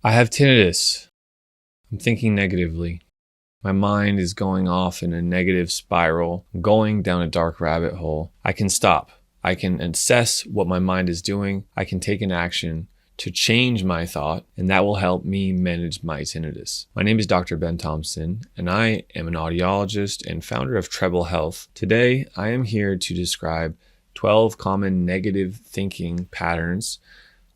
I have tinnitus. I'm thinking negatively. My mind is going off in a negative spiral, going down a dark rabbit hole. I can stop. I can assess what my mind is doing. I can take an action to change my thought, and that will help me manage my tinnitus. My name is Dr. Ben Thompson, and I am an audiologist and founder of Treble Health. Today, I am here to describe 12 common negative thinking patterns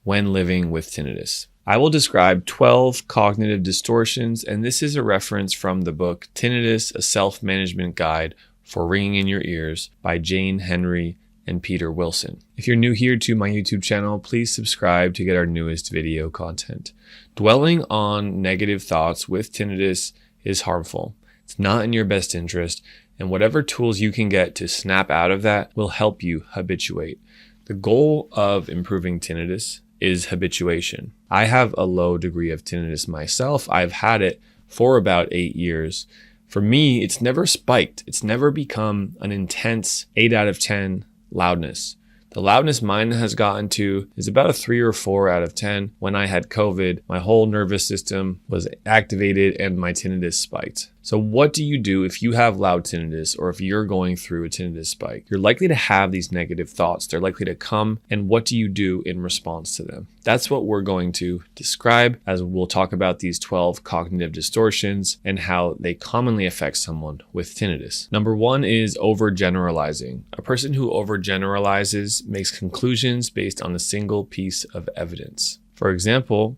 when living with tinnitus. I will describe 12 cognitive distortions, and this is a reference from the book Tinnitus, a Self-Management Guide for Ringing in Your Ears by Jane Henry and Peter Wilson. If you're new here to my YouTube channel, please subscribe to get our newest video content. Dwelling on negative thoughts with tinnitus is harmful. It's not in your best interest, and whatever tools you can get to snap out of that will help you habituate. The goal of improving tinnitus is habituation. I have a low degree of tinnitus myself. I've had it for about 8 years. For me, it's never spiked. It's never become an intense 8 out of 10 loudness. The loudness mine has gotten to is about a 3 or 4 out of 10. When I had COVID, my whole nervous system was activated and my tinnitus spiked. So what do you do if you have loud tinnitus or if you're going through a tinnitus spike? You're likely to have these negative thoughts. They're likely to come, and what do you do in response to them? That's what we're going to describe as we'll talk about these 12 cognitive distortions and how they commonly affect someone with tinnitus. Number 1 is overgeneralizing. A person who overgeneralizes makes conclusions based on a single piece of evidence. For example,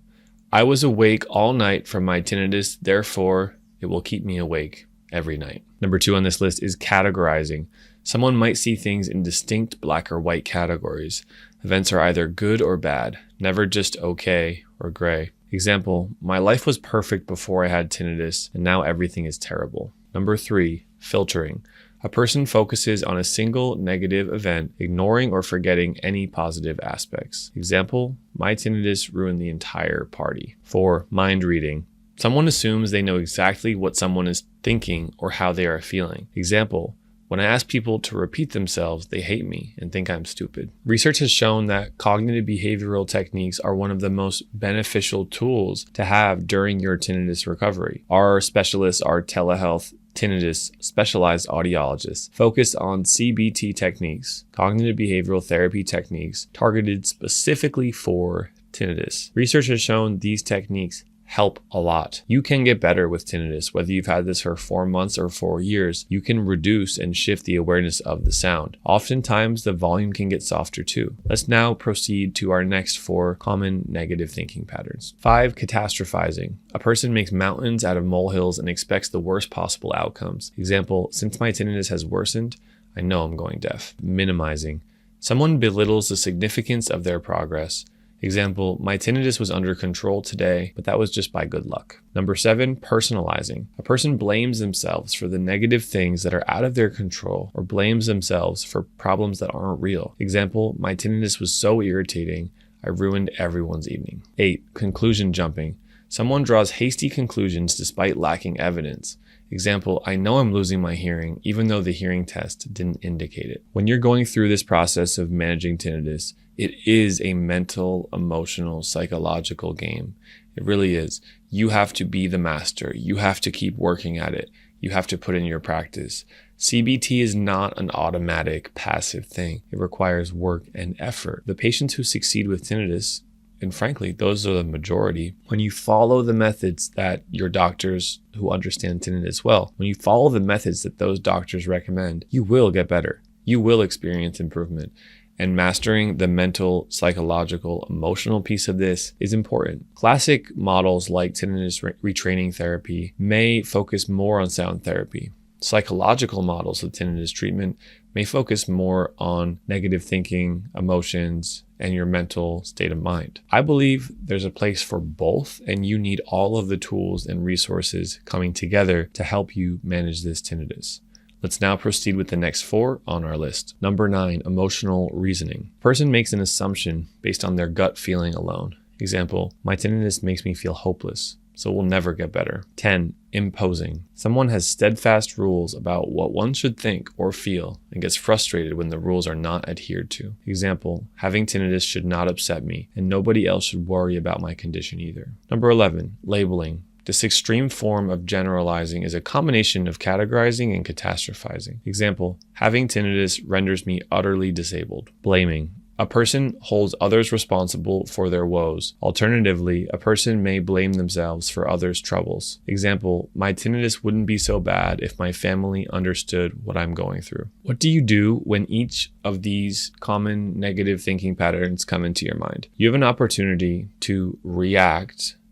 I was awake all night from my tinnitus, therefore it will keep me awake every night. Number 2 on this list is categorizing. Someone might see things in distinct black or white categories. Events are either good or bad, never just okay or gray. Example, my life was perfect before I had tinnitus, and now everything is terrible. Number 3, filtering. A person focuses on a single negative event, ignoring or forgetting any positive aspects. Example, my tinnitus ruined the entire party. 4, mind reading. Someone assumes they know exactly what someone is thinking or how they are feeling. Example, when I ask people to repeat themselves, they hate me and think I'm stupid. Research has shown that cognitive behavioral techniques are one of the most beneficial tools to have during your tinnitus recovery. Our specialists are telehealth tinnitus specialized audiologists focus on CBT techniques, cognitive behavioral therapy techniques targeted specifically for tinnitus. Research has shown these techniques help a lot. You can get better with tinnitus, whether you've had this for 4 months or 4 years. You can reduce and shift the awareness of the sound. Oftentimes, the volume can get softer too. Let's now proceed to our next 4 common negative thinking patterns. 5, catastrophizing. A person makes mountains out of molehills and expects the worst possible outcomes. Example, since my tinnitus has worsened, I know I'm going deaf. Minimizing. Someone belittles the significance of their progress. Example, my tinnitus was under control today, but that was just by good luck. Number 7, personalizing. A person blames themselves for the negative things that are out of their control or blames themselves for problems that aren't real. Example, my tinnitus was so irritating, I ruined everyone's evening. 8, conclusion jumping. Someone draws hasty conclusions despite lacking evidence. Example, I know I'm losing my hearing, even though the hearing test didn't indicate it. When you're going through this process of managing tinnitus, it is a mental, emotional, psychological game. It really is. You have to be the master. You have to keep working at it. You have to put in your practice. CBT is not an automatic, passive thing. It requires work and effort. The patients who succeed with tinnitus, and frankly, those are the majority. When you follow the methods that your doctors who understand tinnitus well, when you follow the methods that those doctors recommend, you will get better. You will experience improvement. And mastering the mental, psychological, emotional piece of this is important. Classic models like tinnitus retraining therapy may focus more on sound therapy. Psychological models of tinnitus treatment may focus more on negative thinking, emotions, and your mental state of mind. I believe there's a place for both, and you need all of the tools and resources coming together to help you manage this tinnitus. Let's now proceed with the next 4 on our list. Number 9, emotional reasoning. A person makes an assumption based on their gut feeling alone. Example, my tinnitus makes me feel hopeless. so we'll never get better. 10. Imposing. Someone has steadfast rules about what one should think or feel and gets frustrated when the rules are not adhered to. Example, having tinnitus should not upset me, and nobody else should worry about my condition either. Number 11. Labeling. This extreme form of generalizing is a combination of categorizing and catastrophizing. Example, having tinnitus renders me utterly disabled. Blaming. A person holds others responsible for their woes. Alternatively, a person may blame themselves for others' troubles. Example, my tinnitus wouldn't be so bad if my family understood what I'm going through. What do you do when each of these common negative thinking patterns come into your mind? You have an opportunity to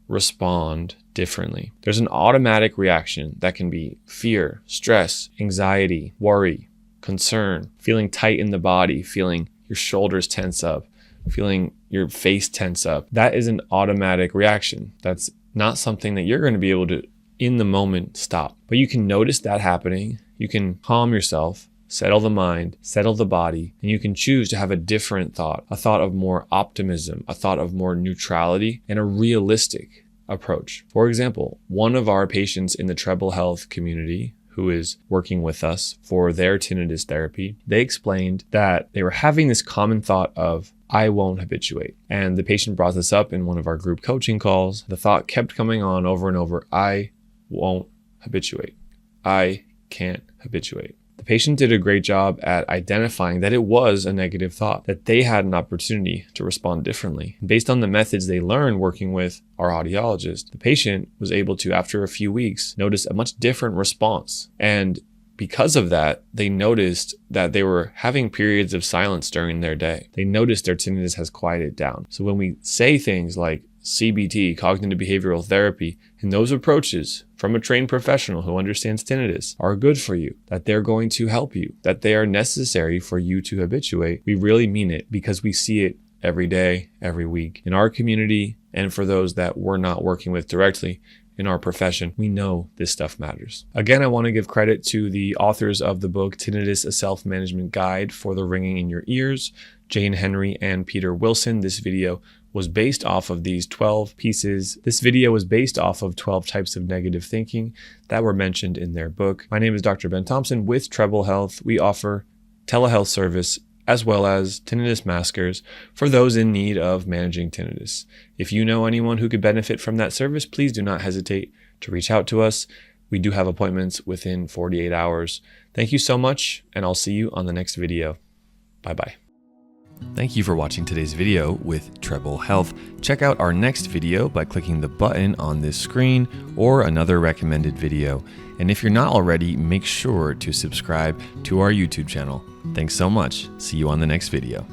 respond differently. There's an automatic reaction that can be fear, stress, anxiety, worry, concern, feeling tight in the body, feeling your shoulders tense up, feeling your face tense up. That is an automatic reaction. That's not something that you're going to be able to, in the moment, stop. But you can notice that happening. You can calm yourself, settle the mind, settle the body, and you can choose to have a different thought, a thought of more optimism, a thought of more neutrality, and a realistic approach. For example, one of our patients in the Treble Health community who is working with us for their tinnitus therapy, they explained that they were having this common thought of, I won't habituate. And the patient brought this up in one of our group coaching calls. The thought kept coming on over and over, I won't habituate. I can't habituate. The patient did a great job at identifying that it was a negative thought, that they had an opportunity to respond differently. Based on the methods they learned working with our audiologist, the patient was able to, after a few weeks, notice a much different response. And because of that, they noticed that they were having periods of silence during their day. They noticed their tinnitus has quieted down. So when we say things like CBT, cognitive behavioral therapy, and those approaches from a trained professional who understands tinnitus are good for you, that they're going to help you, that they are necessary for you to habituate, we really mean it because we see it every day, every week. In our community, and for those that we're not working with directly in our profession, we know this stuff matters. Again, I want to give credit to the authors of the book, Tinnitus, a Self-Management Guide for the Ringing in Your Ears, Jane Henry and Peter Wilson. This video was based off of these 12 pieces. This video was based off of 12 types of negative thinking that were mentioned in their book. My name is Dr. Ben Thompson with Treble Health. We offer telehealth service as well as tinnitus maskers for those in need of managing tinnitus. If you know anyone who could benefit from that service, please do not hesitate to reach out to us. We do have appointments within 48 hours. Thank you so much, and I'll see you on the next video. Bye-bye. Thank you for watching today's video with Treble Health. Check out our next video by clicking the button on this screen or another recommended video. And if you're not already, make sure to subscribe to our YouTube channel. Thanks so much. See you on the next video.